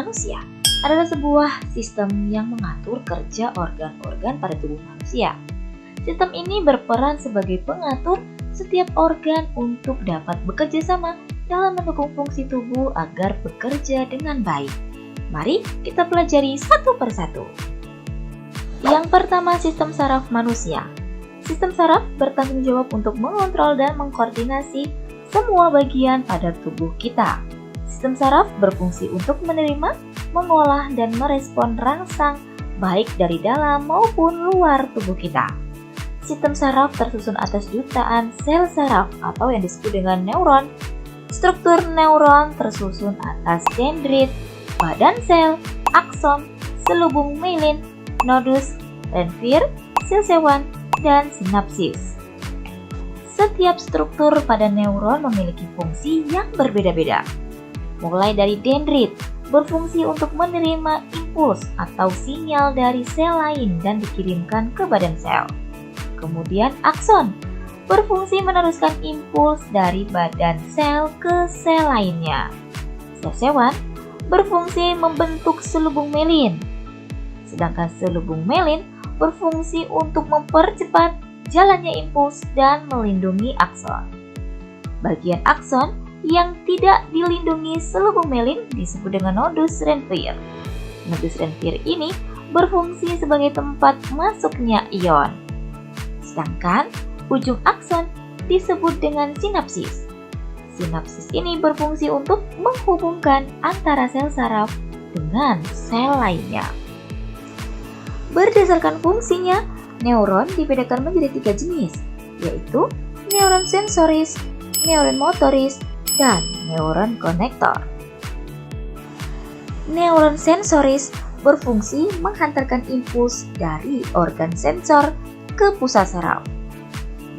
manusia adalah sebuah sistem yang mengatur kerja organ-organ pada tubuh manusia. Sistem ini berperan sebagai pengatur setiap organ untuk dapat bekerja sama dalam mendukung fungsi tubuh agar bekerja dengan baik. Mari kita pelajari satu persatu. Yang pertama, sistem saraf manusia. Sistem saraf bertanggung jawab untuk mengontrol dan mengkoordinasi semua bagian pada tubuh kita. Sistem saraf berfungsi untuk menerima, mengolah, dan merespon rangsang baik dari dalam maupun luar tubuh kita. Sistem saraf tersusun atas jutaan sel saraf atau yang disebut dengan neuron. Struktur neuron tersusun atas dendrit, badan sel, akson, selubung myelin, nodus, renfir, sel sewan, dan sinapsis. Setiap struktur pada neuron memiliki fungsi yang berbeda-beda. Mulai dari dendrit, berfungsi untuk menerima impuls atau sinyal dari sel lain dan dikirimkan ke badan sel. Kemudian akson, berfungsi meneruskan impuls dari badan sel ke sel lainnya. Sel sewan berfungsi membentuk selubung myelin. Sedangkan selubung myelin berfungsi untuk mempercepat jalannya impuls dan melindungi akson. Bagian akson yang tidak dilindungi selubung myelin disebut dengan nodus renfir. Nodus renfir ini berfungsi sebagai tempat masuknya ion. Sedangkan ujung akson disebut dengan sinapsis. Sinapsis ini berfungsi untuk menghubungkan antara sel saraf dengan sel lainnya. Berdasarkan fungsinya, neuron dibedakan menjadi 3 jenis, yaitu neuron sensoris, neuron motoris, dan neuron konektor. Neuron sensoris berfungsi menghantarkan impuls dari organ sensor ke pusat saraf.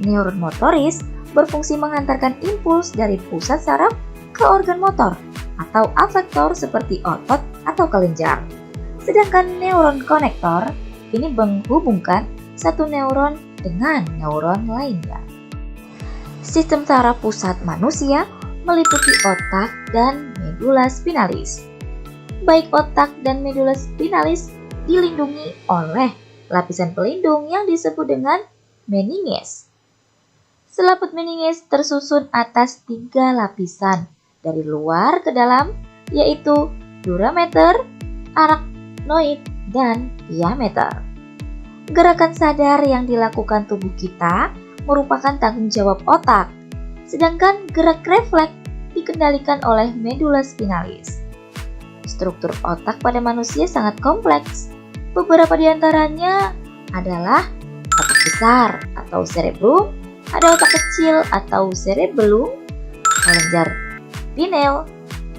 Neuron motoris berfungsi menghantarkan impuls dari pusat saraf ke organ motor atau afektor seperti otot atau kelenjar. Sedangkan neuron konektor ini menghubungkan satu neuron dengan neuron lainnya. Sistem saraf pusat manusia meliputi otak dan medula spinalis. Baik otak dan medula spinalis dilindungi oleh lapisan pelindung yang disebut dengan meninges. Selaput meninges tersusun atas 3 lapisan dari luar ke dalam, yaitu durameter, arachnoid, dan diameter. Gerakan sadar yang dilakukan tubuh kita merupakan tanggung jawab otak, sedangkan gerak refleks dikendalikan oleh medula spinalis. Struktur otak pada manusia sangat kompleks. Beberapa di antaranya adalah otak besar atau cerebrum, ada otak kecil atau cerebellum, kelenjar pineal,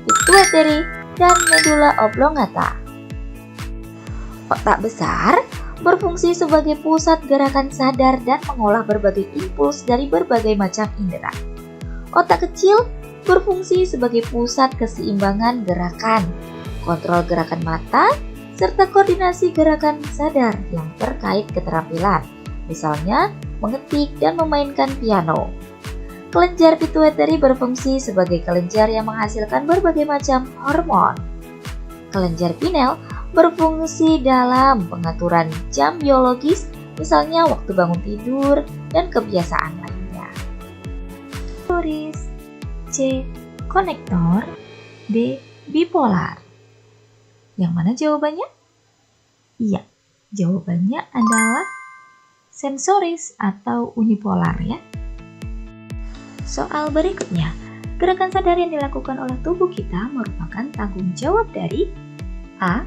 pituitary, dan medula oblongata. Otak besar berfungsi sebagai pusat gerakan sadar dan mengolah berbagai impuls dari berbagai macam indera. Otak kecil berfungsi sebagai pusat keseimbangan gerakan, kontrol gerakan mata, serta koordinasi gerakan sadar yang terkait keterampilan, misalnya mengetik dan memainkan piano. Kelenjar pituitary berfungsi sebagai kelenjar yang menghasilkan berbagai macam hormon. Kelenjar pineal berfungsi dalam pengaturan jam biologis, misalnya waktu bangun tidur dan kebiasaan lainnya. Sensoris, C. Konektor, D. Bipolar. Yang mana jawabannya? Iya, jawabannya adalah sensoris atau unipolar ya. Soal berikutnya, gerakan sadar yang dilakukan oleh tubuh kita merupakan tanggung jawab dari A.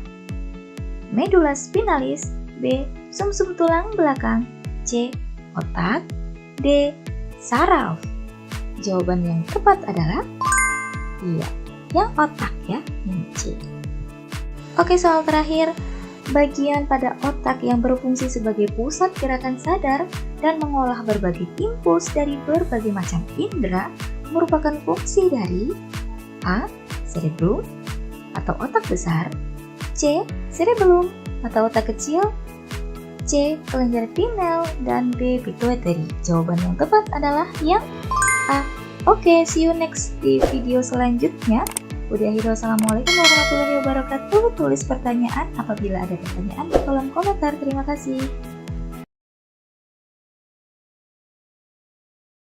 Medula spinalis, B. Sumsum tulang belakang, C. Otak, D. Saraf. Jawaban yang tepat adalah iya, yang otak ya, yang C. Oke, soal terakhir. Bagian pada otak yang berfungsi sebagai pusat gerakan sadar dan mengolah berbagai impuls dari berbagai macam indera merupakan fungsi dari A. Cerebrum atau otak besar, C. Cerebellum atau otak kecil, C. Kelenjar pineal, dan D. Pituitary. Jawaban yang tepat adalah yang A. Oke, see you next di video selanjutnya. Udah akhir, wassalamualaikum warahmatullahi wabarakatuh. Tulis pertanyaan apabila ada pertanyaan di kolom komentar. Terima kasih.